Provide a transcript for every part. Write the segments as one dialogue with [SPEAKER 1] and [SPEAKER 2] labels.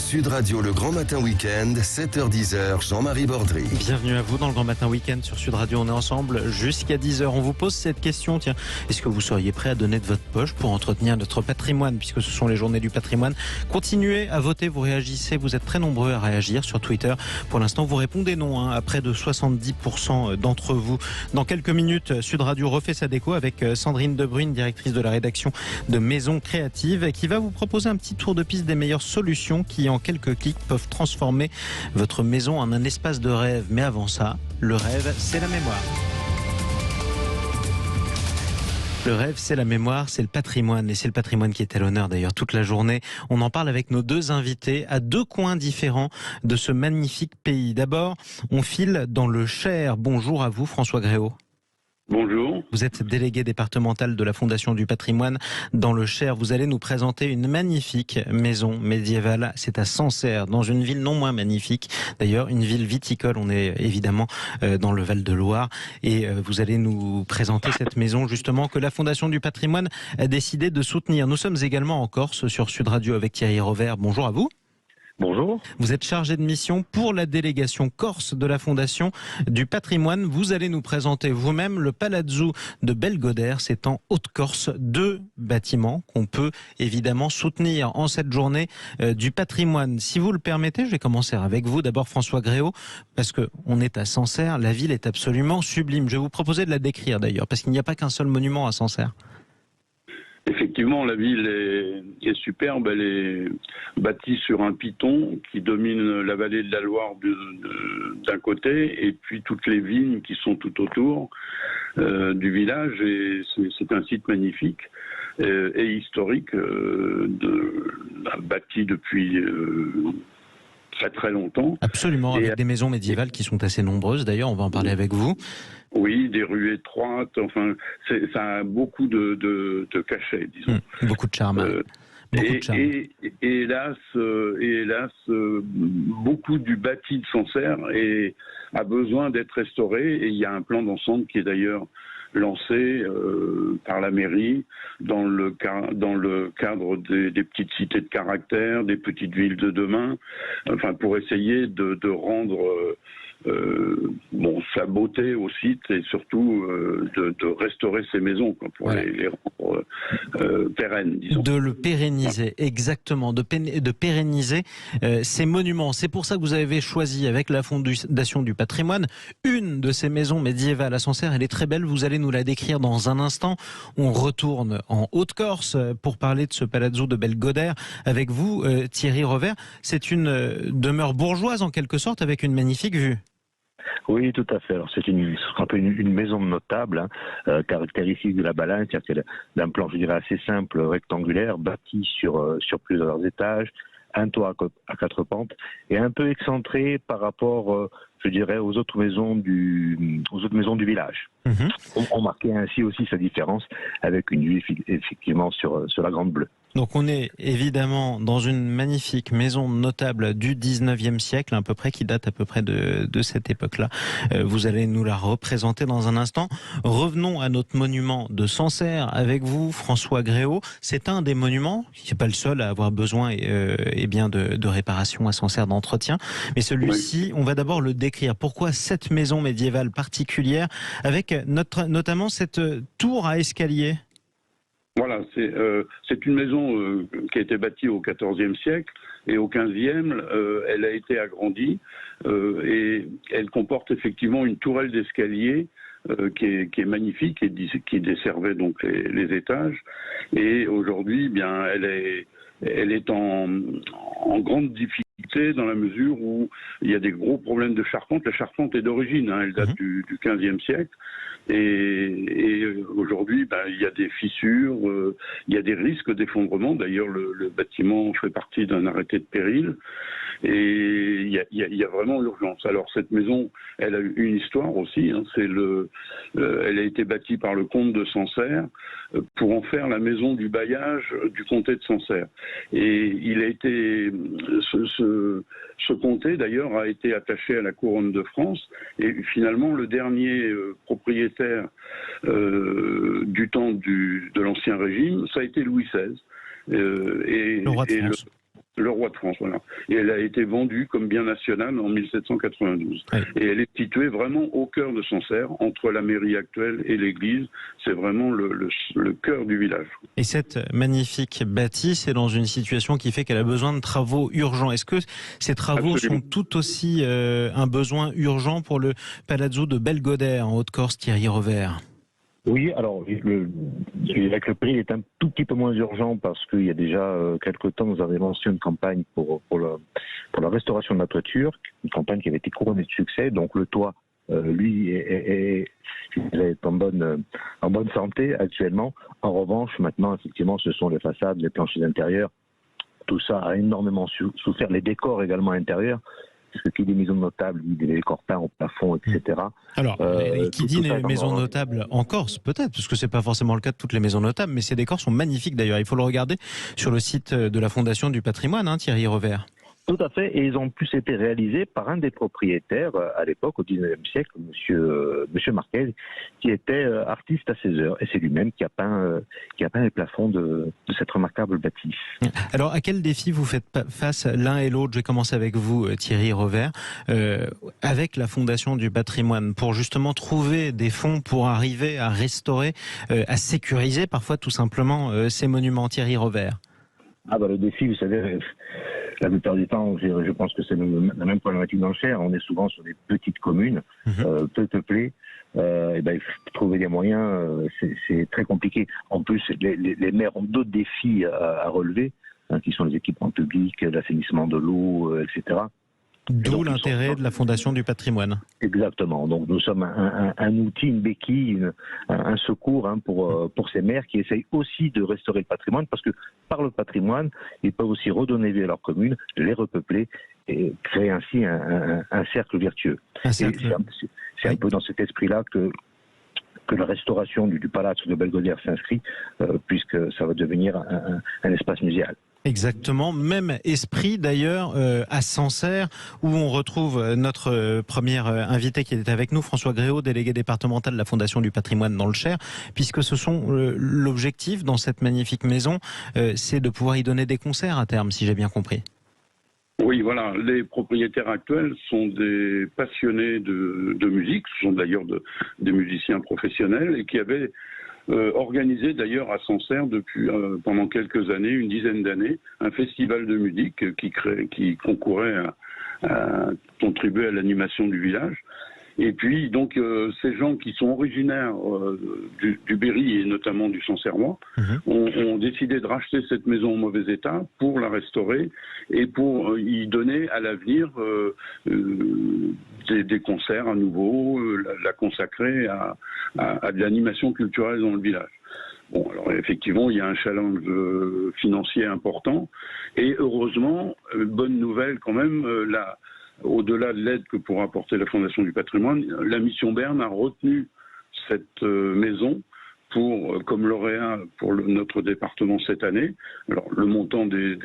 [SPEAKER 1] Sud Radio, le Grand Matin Week-end, 7h-10h, Jean-Marie Bordry.
[SPEAKER 2] Bienvenue à vous dans le Grand Matin Week-end sur Sud Radio. On est ensemble jusqu'à 10h. On vous pose cette question, tiens, est-ce que vous seriez prêt à donner de votre poche pour entretenir notre patrimoine, puisque ce sont les journées du patrimoine? Continuez à voter, vous réagissez, vous êtes très nombreux à réagir sur Twitter. Pour l'instant, vous répondez non, à près de 70% d'entre vous. Dans quelques minutes, Sud Radio refait sa déco avec Sandrine Debrune, directrice de la rédaction de Maison Créative, qui va vous proposer un petit tour de piste des meilleures solutions qui, en quelques clics, peuvent transformer votre maison en un espace de rêve. Mais avant ça, le rêve, c'est la mémoire. Le rêve, c'est la mémoire, c'est le patrimoine. Et c'est le patrimoine qui est à l'honneur d'ailleurs toute la journée. On en parle avec nos deux invités à deux coins différents de ce magnifique pays. D'abord, on file dans le Cher. Bonjour à vous, François Gréau.
[SPEAKER 3] Bonjour.
[SPEAKER 2] Vous êtes délégué départemental de la Fondation du patrimoine dans le Cher. Vous allez nous présenter une magnifique maison médiévale. C'est à Sancerre, dans une ville non moins magnifique. D'ailleurs, une ville viticole. On est évidemment dans le Val-de-Loire. Et vous allez nous présenter cette maison, justement, que la Fondation du patrimoine a décidé de soutenir. Nous sommes également en Corse, sur Sud Radio, avec Thierry Rovert. Bonjour à vous.
[SPEAKER 3] Bonjour.
[SPEAKER 2] Vous êtes chargé de mission pour la délégation Corse de la Fondation du patrimoine. Vous allez nous présenter vous-même le Palazzo de Belgodère. C'est en Haute-Corse, deux bâtiments qu'on peut évidemment soutenir en cette journée du patrimoine. Si vous le permettez, je vais commencer avec vous. D'abord François Gréau, parce qu'on est à Sancerre. La ville est absolument sublime. Je vais vous proposer de la décrire d'ailleurs, parce qu'il n'y a pas qu'un seul monument à Sancerre.
[SPEAKER 3] Effectivement, la ville est superbe. Elle est bâtie sur un piton qui domine la vallée de la Loire d'un côté et puis toutes les vignes qui sont tout autour du village. Et c'est un site magnifique et historique, bâti depuis très très longtemps.
[SPEAKER 2] Absolument, avec des maisons médiévales qui sont assez nombreuses. D'ailleurs, on va en parler avec vous.
[SPEAKER 3] Oui, des rues étroites, enfin, ça a beaucoup de cachets, disons.
[SPEAKER 2] Beaucoup de charme.
[SPEAKER 3] Et hélas, beaucoup du bâti de Sancerre a besoin d'être restauré, et il y a un plan d'ensemble qui est d'ailleurs lancé par la mairie dans le cadre des petites cités de caractère, des petites villes de demain, enfin pour essayer de rendre sa beauté au site et surtout de restaurer ces maisons pour les rendre pérennes, disons.
[SPEAKER 2] De le pérenniser, exactement, de pérenniser ces monuments. C'est pour ça que vous avez choisi avec la Fondation du patrimoine une de ces maisons médiévales à Sancerre. Elle est très belle, vous allez nous la décrire dans un instant. On retourne en Haute-Corse pour parler de ce palazzo de Belgodère avec vous, Thierry Rovert. C'est une demeure bourgeoise en quelque sorte avec une magnifique vue.
[SPEAKER 4] Oui, tout à fait. Alors c'est ce qu'on appelle une maison notable, caractéristique de la Balance, c'est-à-dire d'un plan, je dirais, assez simple, rectangulaire, bâti sur plusieurs étages, un toit à quatre pentes, et un peu excentré par rapport, je dirais, aux autres maisons du village. On marquait ainsi aussi sa différence avec une vue effectivement sur la Grande Bleue.
[SPEAKER 2] Donc on est évidemment dans une magnifique maison notable du 19e siècle, à peu près, qui date à peu près de cette époque-là. Vous allez nous la représenter dans un instant. Revenons à notre monument de Sancerre avec vous, François Gréau. C'est un des monuments, qui n'est pas le seul à avoir besoin de réparation à Sancerre, d'entretien. Mais celui-ci, on va d'abord le décrire. Pourquoi cette maison médiévale particulière, avec notamment cette tour à escalier?
[SPEAKER 3] Voilà, c'est une maison qui a été bâtie au XIVe siècle et au XVe, elle a été agrandie et elle comporte effectivement une tourelle d'escalier qui est magnifique et qui desservait donc les étages. Et aujourd'hui, bien, elle est en grande difficulté dans la mesure où il y a des gros problèmes de charpente. La charpente est d'origine, elle date du XVe siècle. Et aujourd'hui, il y a des fissures, il y a des risques d'effondrement. D'ailleurs, le bâtiment fait partie d'un arrêté de péril. Et il y a vraiment urgence. Alors cette maison, elle a eu une histoire aussi. Elle a été bâtie par le comte de Sancerre pour en faire la maison du bailliage du comté de Sancerre. Et il a été ce comté d'ailleurs a été attaché à la couronne de France. Et finalement, le dernier propriétaire du temps de l'Ancien Régime, ça a été Louis XVI.
[SPEAKER 2] Le roi de France.
[SPEAKER 3] Le roi de France, voilà. Et elle a été vendue comme bien national en 1792. Oui. Et elle est située vraiment au cœur de Sancerre, entre la mairie actuelle et l'église. C'est vraiment le cœur du village.
[SPEAKER 2] Et cette magnifique bâtisse est dans une situation qui fait qu'elle a besoin de travaux urgents. Est-ce que ces travaux Absolument. Sont tout aussi un besoin urgent pour le palazzo de Belgodère en Haute-Corse, Thierry Revers ?
[SPEAKER 4] Oui, alors avec le prix, il est un tout petit peu moins urgent parce qu'il y a déjà quelques temps, nous avions lancé une campagne pour la restauration de la toiture, une campagne qui avait été couronnée de succès. Donc le toit, lui, est en bonne santé actuellement. En revanche, maintenant, effectivement, ce sont les façades, les planchers intérieurs. Tout ça a énormément souffert. Les décors également intérieurs. Parce que qui dit maisons notables, dit des décors peints au plafond, etc.
[SPEAKER 2] Alors, qui dit les maisons notables en Corse, peut-être, parce que c'est pas forcément le cas de toutes les maisons notables, mais ces décors sont magnifiques d'ailleurs. Il faut le regarder sur le site de la Fondation du patrimoine, hein, Thierry Revers.
[SPEAKER 4] Tout à fait, et ils ont plus été réalisés par un des propriétaires à l'époque, au 19e siècle, Monsieur Marquez, qui était artiste à ses heures, et c'est lui-même qui a peint les plafonds de cette remarquable bâtisse.
[SPEAKER 2] Alors, à quel défi vous faites face l'un et l'autre ? Je vais commencer avec vous, Thierry Revers, avec la Fondation du patrimoine, pour justement trouver des fonds pour arriver à restaurer, à sécuriser parfois tout simplement ces monuments. Thierry Revers.
[SPEAKER 4] Le défi, vous savez, la plupart du temps, je pense que c'est la même problématique dans le Cher. On est souvent sur des petites communes, peu peuplées. Trouver des moyens, c'est très compliqué. En plus, les maires ont d'autres défis à relever, qui sont les équipements publics, l'assainissement de l'eau, etc.
[SPEAKER 2] D'où l'intérêt de la Fondation du patrimoine.
[SPEAKER 4] Exactement. Donc nous sommes un outil, une béquille, un secours pour ces maires qui essayent aussi de restaurer le patrimoine, parce que par le patrimoine, ils peuvent aussi redonner vie à leur commune, les repeupler et créer ainsi un cercle vertueux. C'est un peu dans cet esprit-là que la restauration du Palazzo de Belgodère s'inscrit, puisque ça va devenir un espace muséal.
[SPEAKER 2] Exactement, même esprit d'ailleurs à Sancerre, où on retrouve notre premier invité qui était avec nous, François Gréau, délégué départemental de la Fondation du patrimoine dans le Cher, puisque ce sont l'objectif dans cette magnifique maison, c'est de pouvoir y donner des concerts à terme, si j'ai bien compris.
[SPEAKER 3] Oui, voilà. Les propriétaires actuels sont des passionnés de musique, ce sont d'ailleurs des musiciens professionnels et qui avaient organisé d'ailleurs à Sancerre depuis pendant quelques années, une dizaine d'années, un festival de musique qui concourait à contribuer à l'animation du village. Et puis donc ces gens qui sont originaires du Berry et notamment du Sancerrois ont décidé de racheter cette maison en mauvais état pour la restaurer et pour y donner à l'avenir des concerts à nouveau, la consacrer à de l'animation culturelle dans le village. Bon, alors effectivement, il y a un challenge financier important et heureusement, bonne nouvelle quand même, au-delà de l'aide que pourra apporter la Fondation du patrimoine, la mission Berne a retenu cette maison comme lauréat pour notre département cette année. Alors, le montant des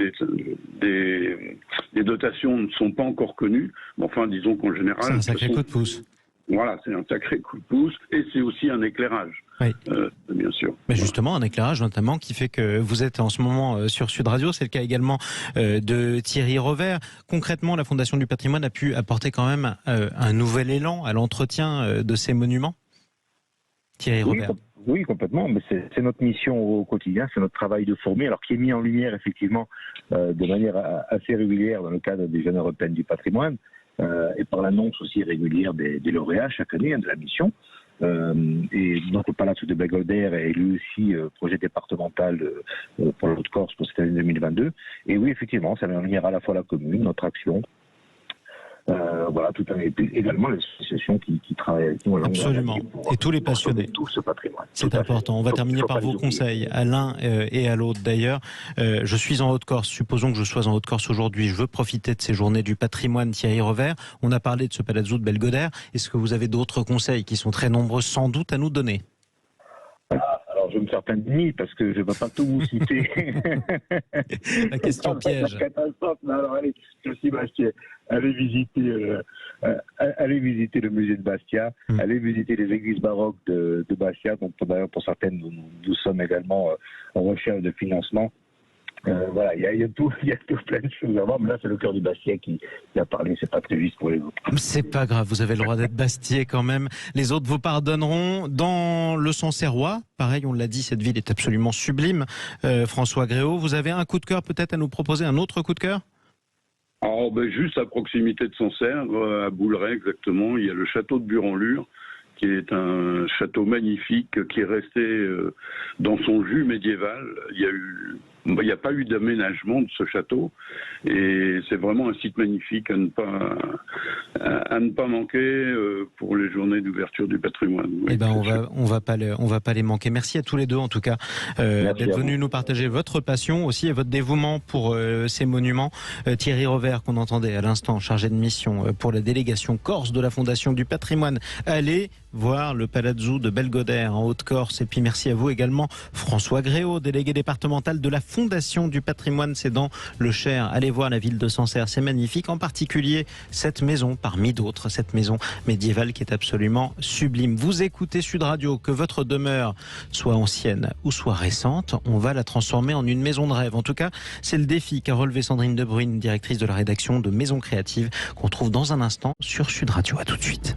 [SPEAKER 3] dotations ne sont pas encore connus, mais enfin, disons qu'en général...
[SPEAKER 2] C'est un sacré coup de pouce.
[SPEAKER 3] Voilà, c'est un sacré coup de pouce et c'est aussi un éclairage.
[SPEAKER 2] Oui.
[SPEAKER 3] Bien sûr.
[SPEAKER 2] Mais justement, un éclairage notamment qui fait que vous êtes en ce moment sur Sud Radio. C'est le cas également de Thierry Revers. Concrètement, la Fondation du patrimoine a pu apporter quand même un nouvel élan à l'entretien de ces monuments. Thierry Revers.
[SPEAKER 4] Oui, complètement. Mais c'est notre mission au quotidien, c'est notre travail de fourmi, alors qui est mis en lumière effectivement de manière assez régulière dans le cadre des Jeunes Européennes du patrimoine et par l'annonce aussi régulière des lauréats chaque année de la mission. Et donc le Palazzo de Belgodère est lui aussi projet départemental pour la Haute-Corse pour cette année 2022. Et oui, effectivement, ça met en lumière à la fois la commune, notre action. Voilà, tout également les associations qui travaillent avec nous.
[SPEAKER 2] Absolument. Et tous les passionnés.
[SPEAKER 4] Tout ce patrimoine.
[SPEAKER 2] C'est important. On va terminer par vos conseils à l'un et à l'autre d'ailleurs. Je suis en Haute-Corse. Supposons que je sois en Haute-Corse aujourd'hui. Je veux profiter de ces journées du patrimoine, Thierry Revers. On a parlé de ce Palazzo de Belgodère. Est-ce que vous avez d'autres conseils qui sont très nombreux sans doute à nous donner ?
[SPEAKER 4] Alors, je vais me faire plein de nids parce que je ne vais pas tout vous citer.
[SPEAKER 2] La question piège.
[SPEAKER 4] La catastrophe. Alors, allez, aussi Bastia. Allez visiter le musée de Bastia. Allez visiter les églises baroques de Bastia. Donc, d'ailleurs, pour certaines, nous sommes également en recherche de financement. Voilà, il y a tout plein de choses à voir, mais là c'est le cœur du Bastiais qui a parlé, c'est pas très juste pour les autres.
[SPEAKER 2] C'est pas grave, vous avez le droit d'être Bastiais quand même. Les autres vous pardonneront. Dans le Sancerrois, pareil, on l'a dit, cette ville est absolument sublime. François Gréau, vous avez un coup de cœur peut-être à nous proposer, un autre coup de cœur?
[SPEAKER 3] Alors, juste à proximité de Sancerre, à Bouleret exactement, il y a le château de Burenlure, qui est un château magnifique qui est resté dans son jus médiéval. Il n'y a pas eu d'aménagement de ce château et c'est vraiment un site magnifique à ne pas manquer pour les journées d'ouverture du patrimoine. Oui,
[SPEAKER 2] eh ben on va pas les manquer. Merci à tous les deux en tout cas d'être venus nous partager votre passion aussi et votre dévouement pour ces monuments. Thierry Rovert qu'on entendait à l'instant, chargé de mission pour la délégation Corse de la Fondation du Patrimoine. Allez voir le Palazzo de Belgodère en Haute-Corse. Et puis merci à vous également François Gréau, délégué départemental de la Fondation du Patrimoine, c'est dans le Cher. Allez voir la ville de Sancerre, c'est magnifique, en particulier cette maison, parmi d'autres, cette maison médiévale qui est absolument sublime. Vous écoutez Sud Radio, que votre demeure soit ancienne ou soit récente, on va la transformer en une maison de rêve. En tout cas, c'est le défi qu'a relevé Sandrine Debruyne, directrice de la rédaction de Maison Créative, qu'on trouve dans un instant sur Sud Radio. À tout de suite.